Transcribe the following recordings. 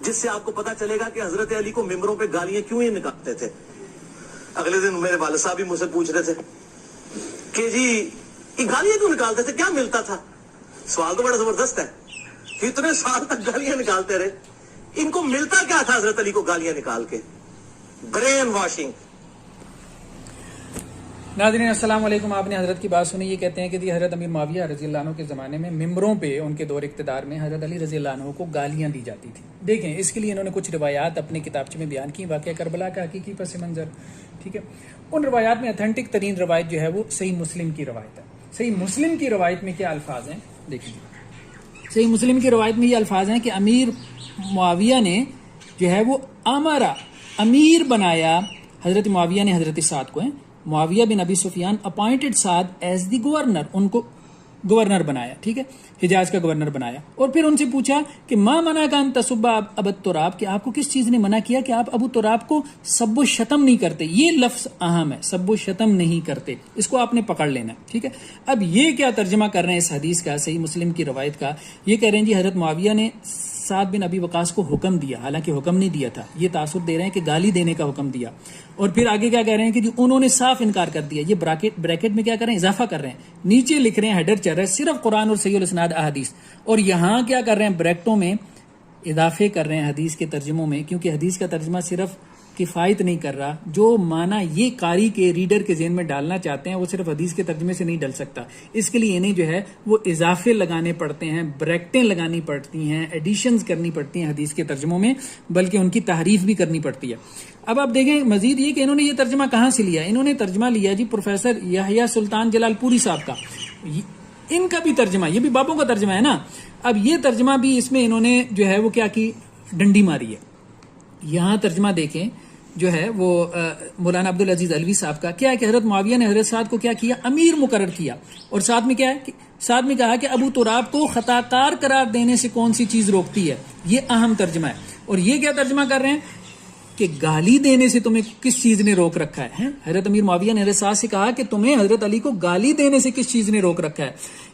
جس سے آپ کو پتا چلے گا کہ حضرت علی کو ممبروں پہ گالیاں کیوں ہی نکالتے تھے. اگلے دن میرے والد صاحب بھی مجھ سے پوچھ رہے تھے کہ جی یہ گالیاں کیوں نکالتے تھے, کیا ملتا تھا؟ سوال تو بڑا زبردست ہے. اتنے سال تک گالیاں نکالتے رہے, ان کو ملتا کیا تھا حضرت علی کو گالیاں نکال کے؟ Brain washing. ناظرین السلام علیکم. آپ نے حضرت کی بات سنی. یہ کہتے ہیں کہ جی حضرت امیر معاویہ رضی اللہ عنہ کے زمانے میں ممبروں پہ ان کے دور اقتدار میں حضرت علی رضی اللہ عنہ کو گالیاں دی جاتی تھی. دیکھیں اس کے لیے انہوں نے کچھ روایات اپنے کتابچے میں بیان کی, واقعہ کربلا کا حقیقی پس منظر. ٹھیک ہے, ان روایات میں اتھینٹک ترین روایت جو ہے وہ صحیح مسلم کی روایت ہے. صحیح مسلم کی روایت میں کیا الفاظ ہیں دیکھیں. صحیح مسلم کی روایت میں یہ الفاظ ہیں کہ امیر معاویہ نے جو ہے وہ امیر بنایا حضرت معاویہ نے حضرت سعد کو. Muawiya bin Abi Sufyan appointed Saad as the governor, ان کو گورنر بنایا. ٹھیک ہے, حجاز کا گورنر بنایا. اور پھر ان سے پوچھا کہ ما منع کا ان تسب ابا التراب, کہ آپ کو کس چیز نے منع کیا کہ آپ ابو تراب کو سب و شتم نہیں کرتے. یہ لفظ اہم ہے, سب و شتم نہیں کرتے, اس کو آپ نے پکڑ لینا. ٹھیک ہے, اب یہ کیا ترجمہ کر رہے ہیں اس حدیث کا, صحیح مسلم کی روایت کا. یہ کہہ رہے ہیں جی حضرت معاویہ نے سعد بن ابی وقاص کو حکم دیا, حالانکہ حکم نہیں دیا تھا. یہ تاثر دے رہے ہیں کہ گالی دینے کا حکم دیا. اور پھر آگے کیا کہہ رہے ہیں کہ جی انہوں نے صاف انکار کر دیا. یہ بریکٹ میں کیا کر رہے ہیں, اضافہ کر رہے ہیں. نیچے لکھ رہے ہیں, ہیڈر چل رہا ہے صرف قرآن اور صحیح الاسناد احادیث, اور یہاں کیا کر رہے ہیں, بریکٹوں میں اضافے کر رہے ہیں حدیث کے ترجموں میں, کیونکہ حدیث کا ترجمہ صرف کفایت نہیں کر رہا. جو معنی یہ قاری کے ریڈر کے ذہن میں ڈالنا چاہتے ہیں وہ صرف حدیث کے ترجمے سے نہیں ڈل سکتا. اس کے لیے انہیں جو ہے وہ اضافے لگانے پڑتے ہیں, بریکٹیں لگانی پڑتی ہیں, ایڈیشنز کرنی پڑتی ہیں حدیث کے ترجموں میں, بلکہ ان کی تحریف بھی کرنی پڑتی ہے. اب آپ دیکھیں مزید یہ کہ انہوں نے یہ ترجمہ کہاں سے لیا. انہوں نے ترجمہ لیا جی پروفیسر یحییٰ سلطان جلال پوری صاحب کا. ان کا بھی ترجمہ, یہ بھی بابوں کا ترجمہ ہے نا. اب یہ ترجمہ بھی اس میں انہوں نے جو ہے وہ کیا کی, ڈنڈی ماری ہے. یہاں ترجمہ دیکھیں جو ہے وہ مولانا عبدالعزیز علوی صاحب کا, کیا ہے کہ حضرت معاویہ نے حضرت سعد کو کیا کیا, امیر مقرر کیا. اور ساتھ میں کیا ہے کہ ساتھ میں کہا کہ ابو تراب کو خطا کار قرار دینے سے کون سی چیز روکتی ہے. یہ اہم ترجمہ ہے. اور یہ کیا ترجمہ کر رہے ہیں کہ گالی دینے سے تمہیں کس چیز نے روک رکھا ہے. حضرت امیر معاویہ نے حضرت سعد سے کہا کہ تمہیں حضرت علی کو گالی دینے سے کس چیز نے روک رکھا ہے.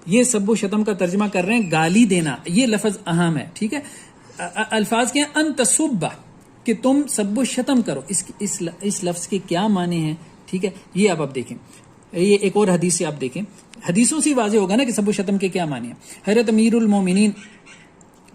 یہ سب و شتم کا ترجمہ کر رہے ہیں گالی دینا. یہ لفظ اہم ہے. ٹھیک ہے, الفاظ کے ہیں ان تسبہ, کہ تم سب و شتم کرو. اس لفظ کے کیا معنی ہیں. ٹھیک ہے, یہ اب دیکھیں, یہ ایک اور حدیث سے آپ دیکھیں, حدیثوں سے واضح ہوگا نا کہ سب و شتم کے کیا معنی ہیں. حضرت امیر المومنین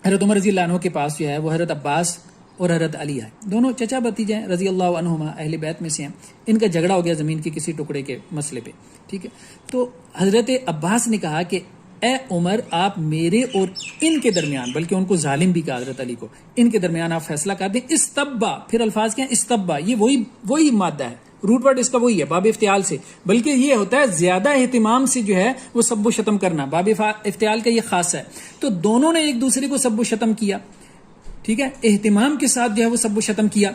حضرت عمر رضی اللہ عنہ کے پاس جو ہے وہ حضرت عباس اور حضرت علی ہے, دونوں چچا بھتیجے ہیں رضی اللہ عنہما, اہل بیت میں سے ہیں. ان کا جھگڑا ہو گیا زمین کے کسی ٹکڑے کے مسئلے پہ. ٹھیک ہے, تو حضرت عباس نے کہا کہ اے عمر, آپ میرے اور ان کے درمیان, بلکہ ان کو ظالم بھی کہا حضرت علی کو, ان کے درمیان آپ فیصلہ کر دیں. استبا, پھر الفاظ کیا ہیں, استبا, یہ وہی مادہ ہے, روٹ ورڈ اس کا وہی ہے, باب افتعال سے, بلکہ یہ ہوتا ہے زیادہ اہتمام سے جو ہے وہ سب و شتم کرنا. باب افتعال کا یہ خاص ہے. تو دونوں نے ایک دوسرے کو سب و شتم کیا. ٹھیک ہے, اہتمام کے ساتھ جو ہے وہ سب و شتم کیا.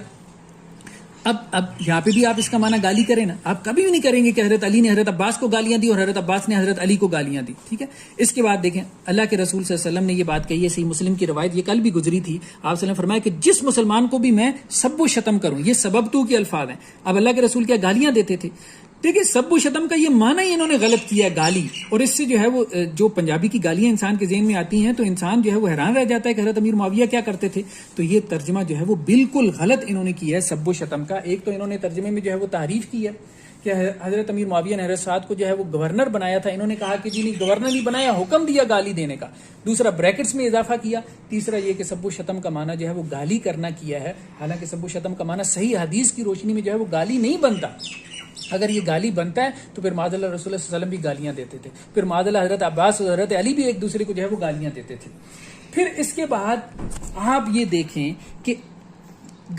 اب یہاں پہ بھی آپ اس کا معنی گالی کریں نا, آپ کبھی بھی نہیں کریں گے کہ حضرت علی نے حضرت عباس کو گالیاں دی اور حضرت عباس نے حضرت علی کو گالیاں دی. ٹھیک ہے, اس کے بعد دیکھیں اللہ کے رسول صلی اللہ علیہ وسلم نے یہ بات کہی ہے, صحیح مسلم کی روایت, یہ کل بھی گزری تھی. آپ صلی اللہ علیہ وسلم نے فرمایا کہ جس مسلمان کو بھی میں سب و شتم کروں, یہ سبب تو کے الفاظ ہیں. اب اللہ کے رسول کیا گالیاں دیتے تھے. دیکھیں سب و شتم کا یہ معنی ہی انہوں نے غلط کیا, گالی. اور اس سے جو ہے وہ جو پنجابی کی گالیاں انسان کے ذہن میں آتی ہیں تو انسان جو ہے وہ حیران رہ جاتا ہے کہ حضرت امیر معاویہ کیا کرتے تھے. تو یہ ترجمہ جو ہے وہ بالکل غلط انہوں نے کیا ہے سب و شتم کا. ایک تو انہوں نے ترجمے میں جو ہے وہ تعریف کی ہے کہ حضرت امیر معاویہ نے حضرت سعد کو جو ہے وہ گورنر بنایا تھا. انہوں نے کہا کہ جی نہیں, گورنر نہیں بنایا, حکم دیا گالی دینے کا. دوسرا بریکٹس میں اضافہ کیا. تیسرا یہ کہ سب و شتم کا معنی جو ہے وہ گالی کرنا کیا ہے, حالانکہ سب و شتم کا معنی صحیح حدیث کی روشنی میں جو ہے وہ گالی نہیں بنتا. اگر یہ گالی بنتا ہے تو پھر معاذ اللہ رسول اللہ صلی اللہ علیہ وسلم بھی گالیاں دیتے تھے, پھر معاذ اللہ حضرت عباس اور حضرت علی بھی ایک دوسرے کو جو ہے وہ گالیاں دیتے تھے. پھر اس کے بعد آپ یہ دیکھیں کہ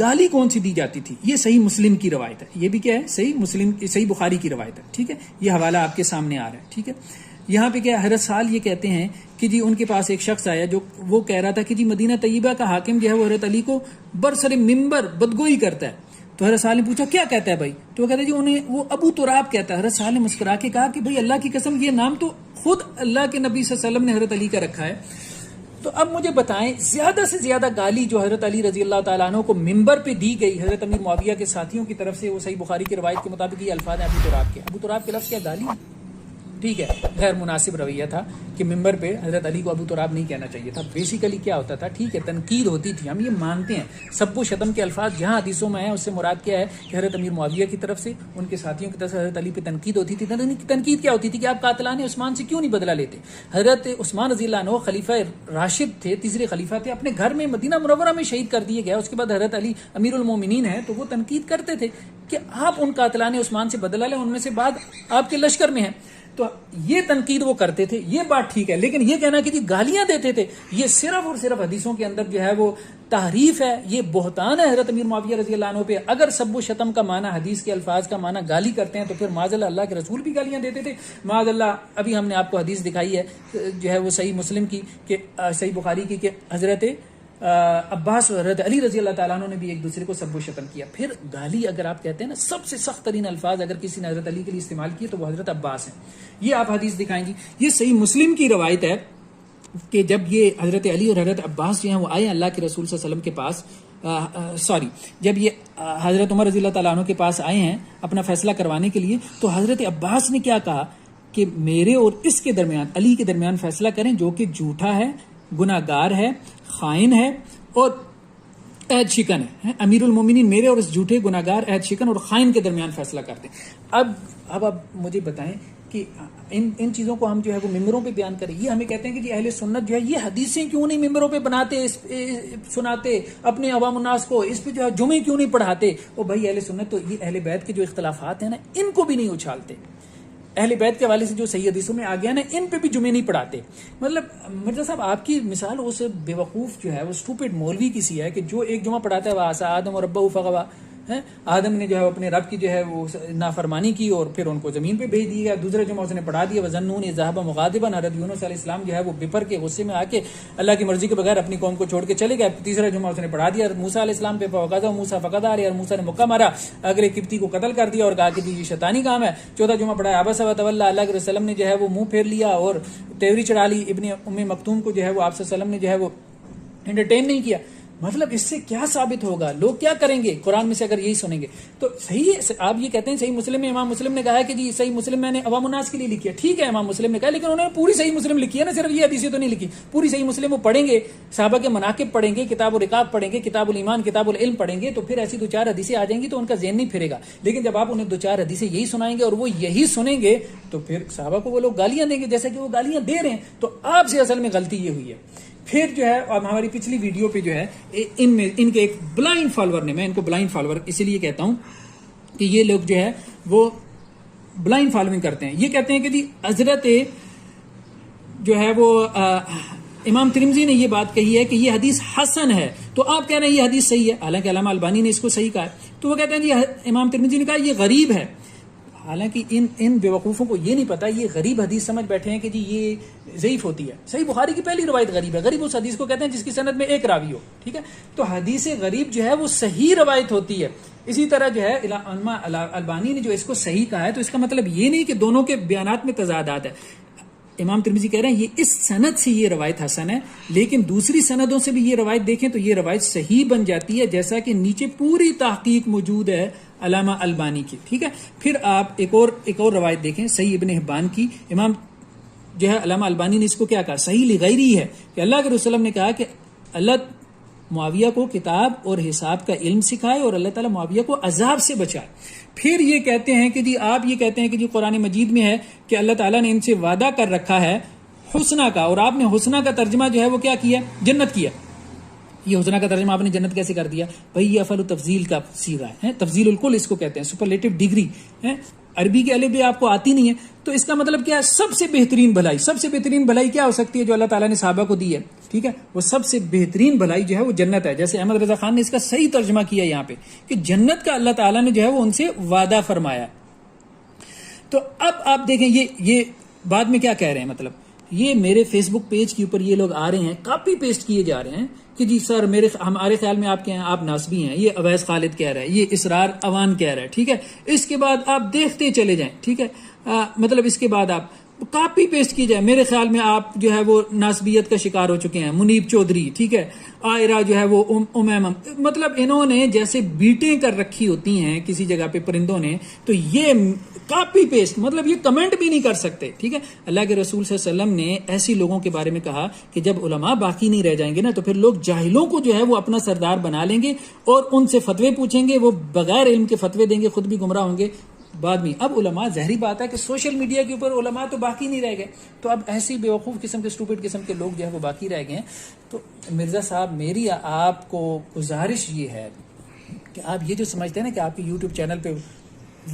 گالی کون سی دی جاتی تھی. یہ صحیح مسلم کی روایت ہے, یہ بھی کیا ہے, صحیح بخاری کی روایت ہے. ٹھیک ہے, یہ حوالہ آپ کے سامنے آ رہا ہے. ٹھیک ہے, یہاں پہ کیا حضرت سال یہ کہتے ہیں کہ جی ان کے پاس ایک شخص آیا جو وہ کہہ رہا تھا کہ جی مدینہ طیبہ کا حاکم جو ہے وہ حضرت علی کو برسر ممبر بدگوئی کرتا ہے. تو حضرت سال نے پوچھا کیا کہتا ہے بھائی, تو وہ کہتا ہے جی انہیں وہ ابو تراب کہتا ہے. حضرت سال نے مسکرا کے کہا کہ بھائی اللہ کی قسم, یہ نام تو خود اللہ کے نبی صلی اللہ علیہ وسلم نے حضرت علی کا رکھا ہے. تو اب مجھے بتائیں زیادہ سے زیادہ گالی جو حضرت علی رضی اللہ تعالیٰ عنہ کو ممبر پہ دی گئی حضرت امیر معاویہ کے ساتھیوں کی طرف سے, وہ صحیح بخاری کی روایت کے مطابق یہ الفاظ ہیں ابو تراب کے. ابو تراب کے لفظ کیا گالی, ٹھیک ہے, غیر مناسب رویہ تھا کہ ممبر پہ حضرت علی کو ابو تراب نہیں کہنا چاہیے تھا. بیسیکلی کیا ہوتا تھا, ٹھیک ہے تنقید ہوتی تھی, ہم یہ مانتے ہیں, سب و شتم کے الفاظ جہاں حدیثوں میں ہیں اس سے مراد کیا ہے کہ حضرت امیر معاویہ کی طرف سے ان کے ساتھیوں کی طرف سے حضرت علی پہ تنقید ہوتی تھی. تنقید کیا ہوتی تھی کہ آپ قاتلان عثمان سے کیوں نہیں بدلہ لیتے. حضرت عثمان رضی اللہ عنہ خلیفہ راشد تھے, تیسرے خلیفہ تھے, اپنے گھر میں مدینہ منورہ میں شہید کر دیے گئے. اس کے بعد حضرت علی امیر المومنین ہیں تو وہ تنقید کرتے تھے کہ آپ ان قاتلان عثمان سے بدلہ لیں, ان میں سے بعد آپ کے لشکر میں ہیں. تو یہ تنقید وہ کرتے تھے, یہ بات ٹھیک ہے, لیکن یہ کہنا کہ جی گالیاں دیتے تھے, یہ صرف اور صرف حدیثوں کے اندر جو ہے وہ تحریف ہے, یہ بہتان ہے حضرت امیر معاویہ رضی اللہ عنہ پہ. اگر سب و شتم کا معنی حدیث کے الفاظ کا معنی گالی کرتے ہیں تو پھر معاذ اللہ کے رسول بھی گالیاں دیتے تھے معاذ اللہ. ابھی ہم نے آپ کو حدیث دکھائی ہے جو ہے وہ صحیح مسلم کی کہ صحیح بخاری کی کہ حضرت عباس اور حضرت علی رضی اللہ تعالیٰ عنہ نے بھی ایک دوسرے کو سب و شتم کیا. پھر گالی اگر آپ کہتے ہیں نا, سب سے سخت ترین الفاظ اگر کسی نے حضرت علی کے لیے استعمال کیے تو وہ حضرت عباس ہیں. یہ آپ حدیث دکھائیں گی, یہ صحیح مسلم کی روایت ہے کہ جب یہ حضرت علی اور حضرت عباس جو ہیں وہ آئے اللہ کے رسول صلی اللہ علیہ وسلم کے پاس, جب یہ حضرت عمر رضی اللہ تعالیٰ عنہ کے پاس آئے ہیں اپنا فیصلہ کروانے کے لیے, تو حضرت عباس نے کیا کہا کہ میرے اور اس کے درمیان, علی کے درمیان فیصلہ کریں جو کہ جھوٹا ہے, گناہ گار ہے, خائن ہے اور عہد شکن ہے. امیر المومنین میرے اور اس جھوٹے گناہ گار, عہد شکن اور خائن کے درمیان فیصلہ کرتے. اب مجھے بتائیں کہ ان چیزوں کو ہم جو ہے وہ ممبروں پہ بیان کریں. یہ ہمیں کہتے ہیں کہ جی اہل سنت جو ہے یہ حدیثیں کیوں نہیں ممبروں پہ بناتے, سناتے اپنے عوام الناس کو, اس پہ جو ہے جمعے کیوں نہیں پڑھاتے. اور بھائی اہل سنت تو یہ اہل بیت کے جو اختلافات ہیں نا ان کو بھی نہیں اچھالتے. اہل بیت کے حوالے سے جو صحیح حدیثوں میں آ گیا نا ان پہ بھی جمعے نہیں پڑھاتے. مطلب مرزا صاحب آپ کی مثال اس بے وقوف جو ہے وہ اسٹوپڈ مولوی کسی ہے کہ جو ایک جمعہ پڑھاتا ہے وہ آسا آدم اور ربہ فغوا, آدم نے جو ہے اپنے رب کی جو ہے وہ نافرمانی کی اور پھر ان کو زمین پہ بھیج دیا. دوسرا جمعہ اس نے پڑھا دیا وظنون ذهب مغاضبا, حضرت یونس علیہ السلام جو ہے وہ بپر کے غصے میں آ کے اللہ کی مرضی کے بغیر اپنی قوم کو چھوڑ کے چلے گئے. تیسرا جمعہ اس نے پڑھا دیا موسیٰ علیہ السلام پہ فوقذا موسیٰ فقدار, اور موسیٰ نے مکہ مارا, اگلے قبطی کو قتل کر دیا اور کہا کہ جی یہ شیطانی کام ہے. چوتھا جمعہ پڑھا عبس وتولی, اللہ کے رسول نے جو ہے وہ منہ پھیر لیا اور تیوری چڑھا لی. ابن ام مکتوم کو جو ہے وہ آپ صلی اللہ علیہ وسلم نے جو ہے وہ انٹرٹین نہیں کیا. مطلب اس سے کیا ثابت ہوگا, لوگ کیا کریں گے قرآن میں سے اگر یہی سنیں گے تو صحیح ہے. آپ یہ کہتے ہیں صحیح مسلم میں امام مسلم نے کہا ہے کہ جی صحیح مسلم میں نے عوام الناس کے لیے لکھی ہے, ٹھیک ہے امام مسلم نے کہا, لیکن انہوں نے پوری صحیح مسلم لکھی ہے نا, صرف یہ حدیثیں تو نہیں لکھی. پوری صحیح مسلم وہ پڑھیں گے, صحابہ کے مناقب پڑھیں گے, کتاب الرقاق پڑھیں گے, کتاب الایمان, کتاب العلم پڑھیں گے, تو پھر ایسی دو چار حدیثیں آ جائیں گی تو ان کا ذہن نہیں پھرے گا. لیکن جب آپ انہیں دو چار حدیثیں یہی سنائیں گے اور وہ یہی سنیں گے تو پھر صحابہ کو وہ لوگ گالیاں دیں گے جیسا کہ وہ گالیاں دے رہے ہیں. تو آپ سے اصل میں غلطی یہ ہوئی ہے. پھر جو ہے اب ہماری پچھلی ویڈیو پہ جو ہے ان کے ایک بلائنڈ فالوور نے, میں ان کو بلائنڈ فالوور اسی لیے کہتا ہوں کہ یہ لوگ جو ہے وہ بلائنڈ فالوئنگ کرتے ہیں. یہ کہتے ہیں کہ جی حضرت جو ہے وہ امام ترمذی نے یہ بات کہی ہے کہ یہ حدیث حسن ہے, تو آپ کہہ رہے ہیں یہ حدیث صحیح ہے, حالانکہ علامہ البانی نے اس کو صحیح کہا ہے. تو وہ کہتے ہیں جی امام ترمذی نے کہا یہ غریب ہے. حالانکہ ان بیوقوفوں کو یہ نہیں پتا, یہ غریب حدیث سمجھ بیٹھے ہیں کہ جی یہ ضعیف ہوتی ہے. صحیح بخاری کی پہلی روایت غریب ہے. غریب اس حدیث کو کہتے ہیں جس کی سند میں ایک راوی ہو, ٹھیک ہے. تو حدیث غریب جو ہے وہ صحیح روایت ہوتی ہے. اسی طرح جو ہے علامہ البانی نے جو اس کو صحیح کہا ہے تو اس کا مطلب یہ نہیں کہ دونوں کے بیانات میں تضادات ہے. امام ترمذی کہہ رہے ہیں یہ اس سند سے یہ روایت حسن ہے, لیکن دوسری سندوں سے بھی یہ روایت دیکھیں تو یہ روایت صحیح بن جاتی ہے, جیسا کہ نیچے پوری تحقیق موجود ہے علامہ البانی کی, ٹھیک ہے. پھر آپ ایک اور روایت دیکھیں صحیح ابن حبان کی. امام جو ہے علامہ البانی نے اس کو کیا کہا, صحیح لغیری ہے کہ اللہ کے رسول نے کہا کہ اللہ معاویہ کو کتاب اور حساب کا علم سکھائے اور اللہ تعالیٰ معاویہ کو عذاب سے بچائے. پھر یہ کہتے ہیں کہ جی آپ یہ کہتے ہیں کہ جی قرآن مجید میں ہے کہ اللہ تعالیٰ نے ان سے وعدہ کر رکھا ہے حسنہ کا, اور آپ نے حسنہ کا ترجمہ جو ہے وہ کیا کیا, جنت کیا. یہ حسنہ کا ترجمہ آپ نے جنت کیسے کر دیا بھائی؟ یہ افعل تفضیل کا صیغہ ہے, تفضیل الکل اس کو کہتے ہیں, سپرلیٹو ڈگری ہے. عربی کے الف بھی آپ کو آتی نہیں ہے تو اس کا مطلب کیا ہے, سب سے بہترین بھلائی. سب سے بہترین بھلائی کیا ہو سکتی ہے جو اللہ تعالیٰ نے صحابہ کو دی ہے, ٹھیک ہے, وہ سب سے بہترین بھلائی جو ہے وہ جنت ہے. جیسے احمد رضا خان نے اس کا صحیح ترجمہ کیا یہاں پہ کہ جنت کا اللہ تعالیٰ نے جو ہے وہ ان سے وعدہ فرمایا. تو اب آپ دیکھیں یہ بعد میں کیا کہہ رہے ہیں, مطلب یہ میرے فیس بک پیج کے اوپر یہ لوگ آ رہے ہیں, کاپی پیسٹ کیے جا رہے ہیں کہ جی سر ہمارے خیال میں آپ کے ہیں, آپ ناسبی ہیں, یہ اویس خالد کہہ رہا ہے, یہ اسرار اوان کہہ رہا ہے, ٹھیک ہے. اس کے بعد آپ دیکھتے چلے جائیں, ٹھیک ہے, مطلب اس کے بعد آپ کاپی پیسٹ کی جائے. میرے خیال میں آپ جو ہے وہ ناسبیت کا شکار ہو چکے ہیں. منیب چودھری, ٹھیک ہے, عائرہ جو ہے وہ امیمہ, مطلب انہوں نے جیسے بیٹیں کر رکھی ہوتی ہیں کسی جگہ پہ پرندوں نے, تو یہ کاپی پیسٹ, مطلب یہ کمنٹ بھی نہیں کر سکتے. ٹھیک ہے, اللہ کے رسول صلی اللہ علیہ وسلم نے ایسی لوگوں کے بارے میں کہا کہ جب علماء باقی نہیں رہ جائیں گے نا تو پھر لوگ جاہلوں کو جو ہے وہ اپنا سردار بنا لیں گے اور ان سے فتوے پوچھیں گے, وہ بغیر علم کے فتوے دیں گے, خود بھی گمراہ ہوں گے بعد میں. اب علماء, ظاہری بات ہے کہ سوشل میڈیا کے اوپر علماء تو باقی نہیں رہ گئے, تو اب ایسی بیوقوف قسم کے اسٹوپڈ قسم کے لوگ جو ہے وہ باقی رہ گئے ہیں. تو مرزا صاحب, میری آپ کو گزارش یہ ہے کہ آپ یہ جو سمجھتے ہیں نا کہ آپ کے یوٹیوب چینل پہ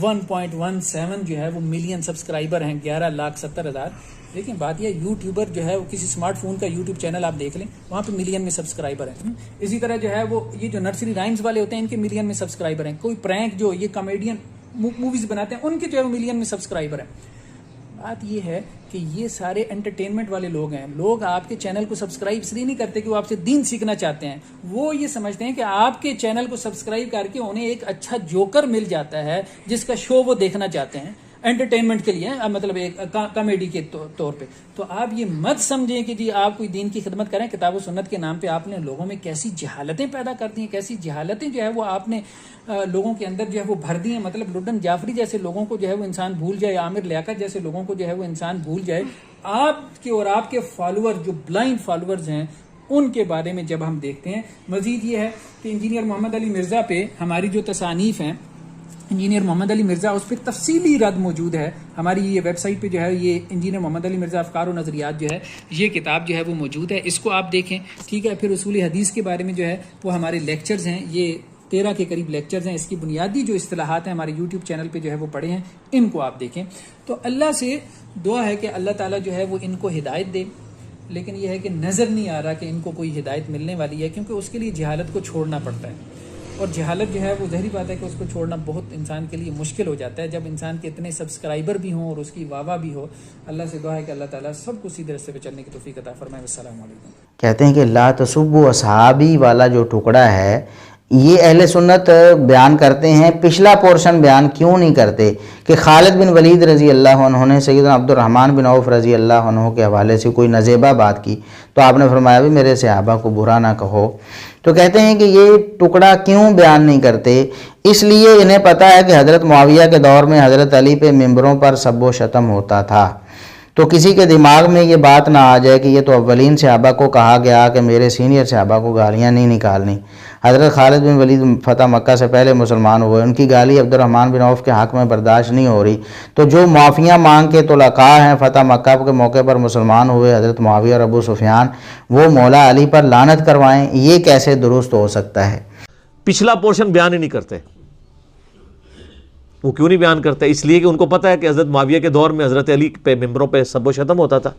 1.17 جو ہے وہ ملین سبسکرائبر ہیں, 11,70,000. لیکن بات یہ یوٹیوبر جو ہے وہ کسی اسمارٹ فون کا یوٹیوب چینل آپ دیکھ لیں, وہاں پہ ملین میں سبسکرائبر ہیں. اسی طرح جو ہے وہ یہ جو نرسری رائمز والے ہوتے ہیں ان کے ملین میں سبسکرائبر ہیں. کوئی پرینک جو یہ کامیڈین موویز بناتے ہیں ان کے جو ہے وہ ملین میں سبسکرائبر ہیں. بات یہ ہے کہ یہ سارے انٹرٹینمنٹ والے لوگ ہیں. لوگ آپ کے چینل کو سبسکرائب اس لیے نہیں کرتے کہ وہ آپ سے دین سیکھنا چاہتے ہیں, وہ یہ سمجھتے ہیں کہ آپ کے چینل کو سبسکرائب کر کے انہیں ایک اچھا جوکر مل جاتا ہے جس کا شو وہ دیکھنا چاہتے ہیں انٹرٹینمنٹ کے لیے, مطلب ایک کامیڈی کے طور پہ. تو آپ یہ مت سمجھیں کہ جی آپ کوئی دین کی خدمت کریں. کتاب و سنت کے نام پہ آپ نے لوگوں میں کیسی جہالتیں پیدا کر دی ہیں, کیسی جہالتیں جو ہے وہ آپ نے لوگوں کے اندر جو ہے وہ بھر دی ہیں. مطلب لڈن جعفری جیسے لوگوں کو جو ہے وہ انسان بھول جائے, عامر لیاقت جیسے لوگوں کو جو ہے وہ انسان بھول جائے. آپ کے اور آپ کے فالوور جو بلائنڈ فالوورز ہیں ان کے بارے میں جب ہم دیکھتے ہیں. مزید یہ ہے کہ انجینئر محمد علی مرزا پہ ہماری جو تصانیف ہیں, انجینئر محمد علی مرزا, اس پہ تفصیلی رد موجود ہے. ہماری یہ ویب سائٹ پہ جو ہے یہ انجینئر محمد علی مرزا افکار و نظریات جو ہے یہ کتاب جو ہے وہ موجود ہے, اس کو آپ دیکھیں. ٹھیک ہے, پھر اصول حدیث کے بارے میں جو ہے وہ ہمارے لیکچرز ہیں, یہ 13 کے قریب لیکچرز ہیں. اس کی بنیادی جو اصطلاحات ہیں ہمارے یوٹیوب چینل پہ جو ہے وہ پڑھے ہیں, ان کو آپ دیکھیں. تو اللہ سے دعا ہے کہ اللہ تعالیٰ جو ہے وہ ان کو ہدایت دے, لیکن یہ ہے کہ نظر نہیں آ رہا کہ ان کو کوئی ہدایت ملنے والی ہے, کیونکہ اس کے لیے جہالت کو چھوڑنا پڑتا ہے. اور جہالت جو ہے وہ ظاہری بات ہے کہ اس کو چھوڑنا بہت انسان کے لیے مشکل ہو جاتا ہے جب انسان کے اتنے سبسکرائبر بھی ہوں اور اس کی واہ بھی ہو. اللہ سے دعا ہے کہ اللہ تعالیٰ سب کو سیدھے راستے پہ چلنے کی توفیق عطا فرمائے. السلام علیکم. کہتے ہیں کہ لا تسبوا اصحابی والا جو ٹکڑا ہے یہ اہل سنت بیان کرتے ہیں, پچھلا پورشن بیان کیوں نہیں کرتے کہ خالد بن ولید رضی اللہ عنہ نے سیدنا عبد الرحمن بن عوف رضی اللہ عنہ کے حوالے سے کوئی نزیبہ بات کی تو آپ نے فرمایا بھی میرے صحابہ کو برا نہ کہو. تو کہتے ہیں کہ یہ ٹکڑا کیوں بیان نہیں کرتے, اس لیے انہیں پتہ ہے کہ حضرت معاویہ کے دور میں حضرت علی پہ ممبروں پر سب و شتم ہوتا تھا, تو کسی کے دماغ میں یہ بات نہ آ جائے کہ یہ تو اولین صحابہ کو کہا گیا کہ میرے سینئر صحابہ کو گالیاں نہیں نکالنی. حضرت خالد بن ولید فتح مکہ سے پہلے مسلمان ہوئے, ان کی گالی عبد الرحمن بن عوف کے حق میں برداشت نہیں ہو رہی, تو جو معافیاں مانگ کے طلقاء ہیں فتح مکہ کے موقع پر مسلمان ہوئے حضرت معاویہ اور ابو سفیان, وہ مولا علی پر لعنت کروائیں, یہ کیسے درست ہو سکتا ہے؟ پچھلا پورشن بیان ہی نہیں کرتے. وہ کیوں نہیں بیان کرتے؟ اس لیے کہ ان کو پتہ ہے کہ حضرت معاویہ کے دور میں حضرت علی پہ ممبروں پہ سب و شتم ہوتا تھا,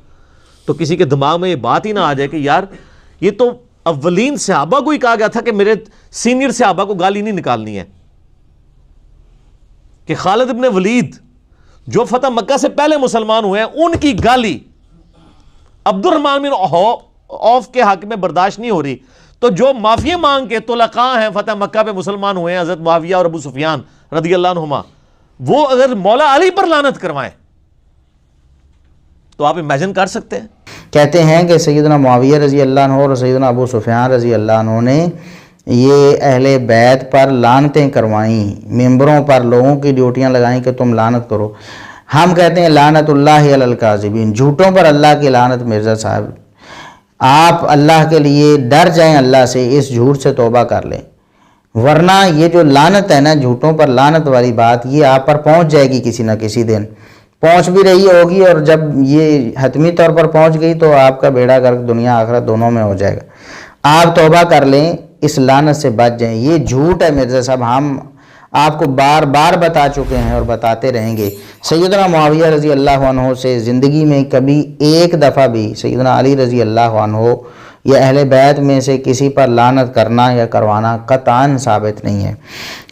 تو کسی کے دماغ میں یہ بات ہی نہ آ جائے کہ یار یہ تو اولین صحابہ کو ہی کہا گیا تھا کہ میرے سینئر صحابہ کو گالی نہیں نکالنی ہے. کہ خالد ابن ولید جو فتح مکہ سے پہلے مسلمان ہوئے ہیں ان کی گالی عبد الرحمن بن عوف کے حق میں برداشت نہیں ہو رہی, تو جو معافی مانگ کے طلقاء ہیں فتح مکہ پہ مسلمان ہوئے ہیں حضرت معاویہ اور ابو سفیان رضی اللہ عنہما, وہ اگر مولا علی پر لعنت کروائیں تو آپ امیجن کر سکتے ہیں. کہتے ہیں کہ سیدنا معاویہ رضی اللہ عنہ اور سیدنا ابو سفیان رضی اللہ عنہ نے یہ اہل بیت پر لعنتیں کروائیں, ممبروں پر لوگوں کی ڈیوٹیاں لگائیں کہ تم لعنت کرو. ہم کہتے ہیں لعنت اللہ علی الکاذبین, جھوٹوں پر اللہ کی لعنت. مرزا صاحب آپ اللہ کے لیے ڈر جائیں, اللہ سے, اس جھوٹ سے توبہ کر لیں, ورنہ یہ جو لعنت ہے نا, جھوٹوں پر لعنت والی بات, یہ آپ پر پہنچ جائے گی کسی نہ کسی دن, پہنچ بھی رہی ہوگی, اور جب یہ حتمی طور پر پہنچ گئی تو آپ کا بیڑا گرک دنیا آخرت دونوں میں ہو جائے گا. آپ توبہ کر لیں, اس لعنت سے بچ جائیں. یہ جھوٹ ہے مرزا صاحب, ہم آپ کو بار بار بتا چکے ہیں اور بتاتے رہیں گے. سیدنا معاویہ رضی اللہ عنہ سے زندگی میں کبھی ایک دفعہ بھی سیدنا علی رضی اللہ عنہ یا اہل بیت میں سے کسی پر لعنت کرنا یا کروانا قطعاً ثابت نہیں ہے.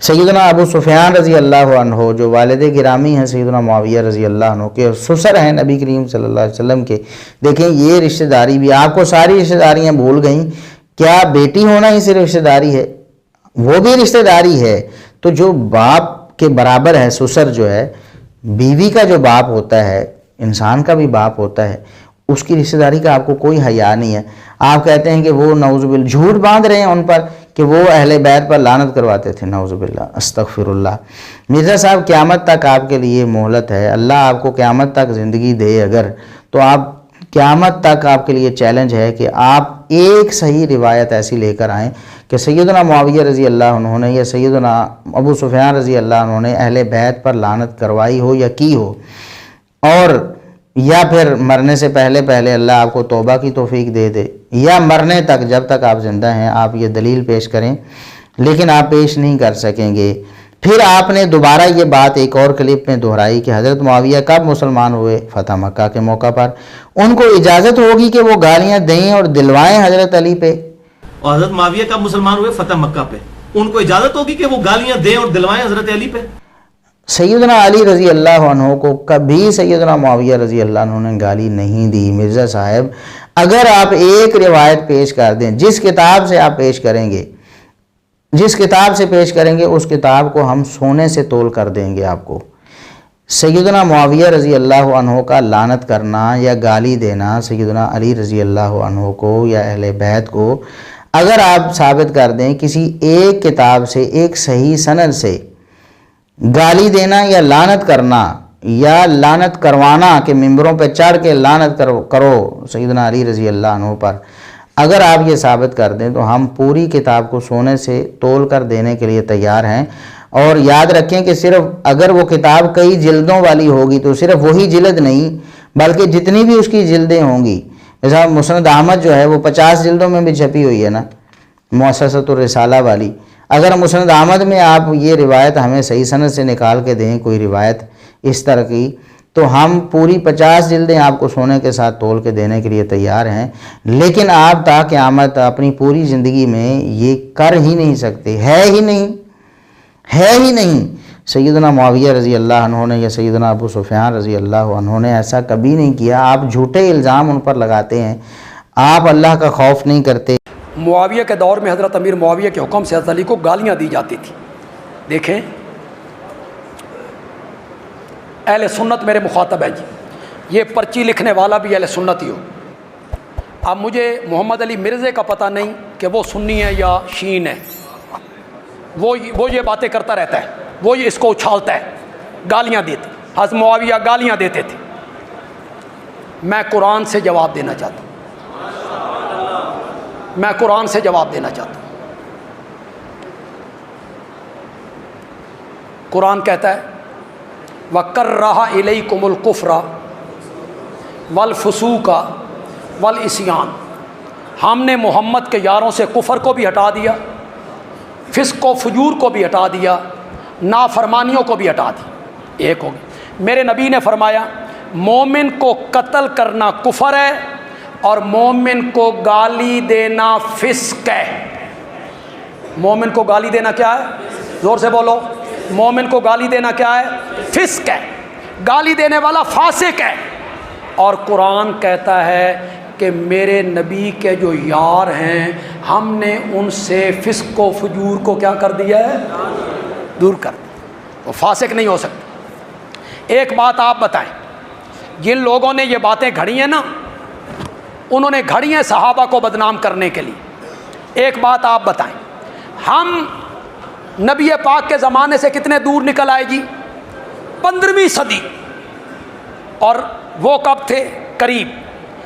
سیدنا ابو سفیان رضی اللہ عنہ جو والد گرامی ہیں سیدنا معاویہ رضی اللہ عنہ کے, سسر ہیں نبی کریم صلی اللہ علیہ وسلم کے, دیکھیں یہ رشتہ داری بھی, آپ کو ساری رشتہ داریاں بھول گئیں, کیا بیٹی ہونا ہی صرف رشتہ داری ہے؟ وہ بھی رشتہ داری ہے. تو جو باپ کے برابر ہے سسر جو ہے, بیوی کا جو باپ ہوتا ہے انسان کا بھی باپ ہوتا ہے, اس کی رشتہ داری کا آپ کو کوئی حیا نہیں ہے. آپ کہتے ہیں کہ وہ نعوذ باللہ جھوٹ باندھ رہے ہیں ان پر کہ وہ اہل بیت پر لعنت کرواتے تھے، نعوذ باللہ، استغفراللہ۔ مرزا صاحب قیامت تک آپ کے لیے مہلت ہے، اللہ آپ کو قیامت تک زندگی دے اگر، تو آپ قیامت تک آپ کے لیے چیلنج ہے کہ آپ ایک صحیح روایت ایسی لے کر آئیں کہ سیدنا معاویہ رضی اللہ عنہ نے یا سیدنا ابو سفیان رضی اللہ عنہ نے اہل بیت پر لعنت کروائی ہو یا کی ہو، اور یا پھر مرنے سے پہلے اللہ آپ کو توبہ کی توفیق دے دے، یا مرنے تک جب تک آپ زندہ ہیں آپ یہ دلیل پیش کریں، لیکن آپ پیش نہیں کر سکیں گے۔ پھر آپ نے دوبارہ یہ بات ایک اور کلپ میں دہرائی کہ حضرت معاویہ کب مسلمان ہوئے؟ فتح مکہ کے موقع پر۔ ان کو اجازت ہوگی کہ وہ گالیاں دیں اور دلوائیں حضرت علی پہ؟ اور حضرت معاویہ کب مسلمان ہوئے؟ فتح مکہ پہ۔ ان کو اجازت ہوگی کہ وہ گالیاں دیں اور دلوائیں حضرت علی پہ؟ سیدنا علی رضی اللہ عنہ کو کبھی سیدنا معاویہ رضی اللہ عنہ نے گالی نہیں دی۔ مرزا صاحب اگر آپ ایک روایت پیش کر دیں، جس کتاب سے آپ پیش کریں گے، جس کتاب سے پیش کریں گے اس کتاب کو ہم سونے سے تول کر دیں گے آپ کو۔ سیدنا معاویہ رضی اللہ عنہ کا لعنت کرنا یا گالی دینا سیدنا علی رضی اللہ عنہ کو یا اہل بیت کو، اگر آپ ثابت کر دیں کسی ایک کتاب سے، ایک صحیح سند سے، گالی دینا یا لعنت کرنا یا لعنت کروانا کہ ممبروں پہ چڑھ کے لعنت کرو سیدنا علی رضی اللہ عنہ پر، اگر آپ یہ ثابت کر دیں تو ہم پوری کتاب کو سونے سے تول کر دینے کے لیے تیار ہیں۔ اور یاد رکھیں کہ صرف اگر وہ کتاب کئی جلدوں والی ہوگی تو صرف وہی جلد نہیں بلکہ جتنی بھی اس کی جلدیں ہوں گی، جیسا مسند احمد جو ہے وہ 50 جلدوں میں بھی چھپی ہوئی ہے نا، مؤسسۃ الرسالہ والی، اگر مسند احمد میں آپ یہ روایت ہمیں صحیح سند سے نکال کے دیں، کوئی روایت اس طرح کی، تو ہم پوری 50 جلدیں آپ کو سونے کے ساتھ تول کے دینے کے لیے تیار ہیں۔ لیکن آپ تا قیامت اپنی پوری زندگی میں یہ کر ہی نہیں سکتے، ہے ہی نہیں۔ سیدنا معاویہ رضی اللہ عنہ نے یا سیدنا ابو سفیان رضی اللہ عنہ نے ایسا کبھی نہیں کیا۔ آپ جھوٹے الزام ان پر لگاتے ہیں، آپ اللہ کا خوف نہیں کرتے۔ معاویہ کے دور میں حضرت امیر معاویہ کے حکم سے حضرت علی کو گالیاں دی جاتی تھیں۔ دیکھیں اہل سنت میرے مخاطب ہے جی، یہ پرچی لکھنے والا بھی اہل سنت ہی ہو۔ اب مجھے محمد علی مرزے کا پتہ نہیں کہ وہ سنی ہے یا شین ہے، وہ یہ باتیں کرتا رہتا ہے، وہ یہ اس کو اچھالتا ہے، گالیاں دیتے، حضرت معاویہ گالیاں دیتے تھے۔ میں قرآن سے جواب دینا چاہتا ہوں، میں قرآن سے جواب دینا چاہتا ہوں۔ قرآن کہتا ہے وَكَرَّهَ إِلَيْكُمُ الْكُفْرَ وَالْفُسُوقَ وَالْعِصْيَانَ، ہم نے محمد کے یاروں سے کفر کو بھی ہٹا دیا، فسق و فجور کو بھی ہٹا دیا، نافرمانیوں کو بھی ہٹا دی۔ ایک ہوگی، میرے نبی نے فرمایا مومن کو قتل کرنا کفر ہے اور مومن کو گالی دینا فسق ہے۔ مومن کو گالی دینا کیا ہے؟ زور سے بولو، مومن کو گالی دینا کیا ہے؟ فسق ہے، گالی دینے والا فاسق ہے۔ اور قرآن کہتا ہے کہ میرے نبی کے جو یار ہیں ہم نے ان سے فسق و فجور کو کیا کر دیا ہے؟ دور کر دیا، وہ فاسق نہیں ہو سکتے۔ ایک بات آپ بتائیں، جن لوگوں نے یہ باتیں گھڑی ہیں نا، انہوں نے گھڑی ہیں صحابہ کو بدنام کرنے کے لیے۔ ایک بات آپ بتائیں، ہم نبی پاک کے زمانے سے کتنے دور نکل آئے جی؟ 15ویں صدی، اور وہ کب تھے؟ قریب۔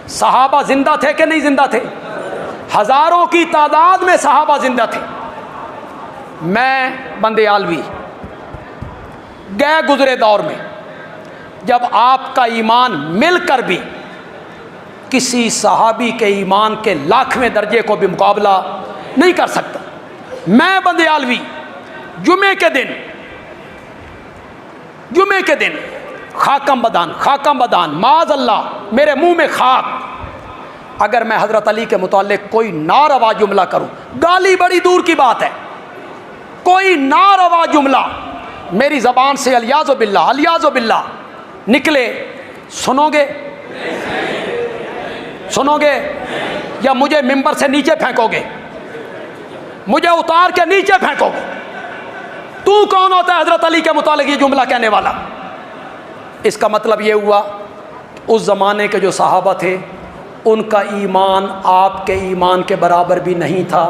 صحابہ زندہ تھے کہ نہیں زندہ تھے؟ ہزاروں کی تعداد میں صحابہ زندہ تھے۔ میں بندیالوی گئے گزرے دور میں جب آپ کا ایمان مل کر بھی کسی صحابی کے ایمان کے 1,00,000ویں درجے کو بھی مقابلہ نہیں کر سکتا، میں بندیالوی جمعے کے دن خاکم بدان معاذ اللہ میرے منہ میں خاک، اگر میں حضرت علی کے متعلق کوئی ناروا جملہ کروں، گالی بڑی دور کی بات ہے، کوئی ناروا جملہ میری زبان سے الیاذ باللہ نکلے، سنو گے یا مجھے ممبر سے نیچے پھینکو گے؟ مجھے اتار کے نیچے پھینکو گے؟ تو کون ہوتا ہے حضرت علی کے متعلق یہ جملہ کہنے والا؟ اس کا مطلب یہ ہوا اس زمانے کے جو صحابہ تھے ان کا ایمان آپ کے ایمان کے برابر بھی نہیں تھا۔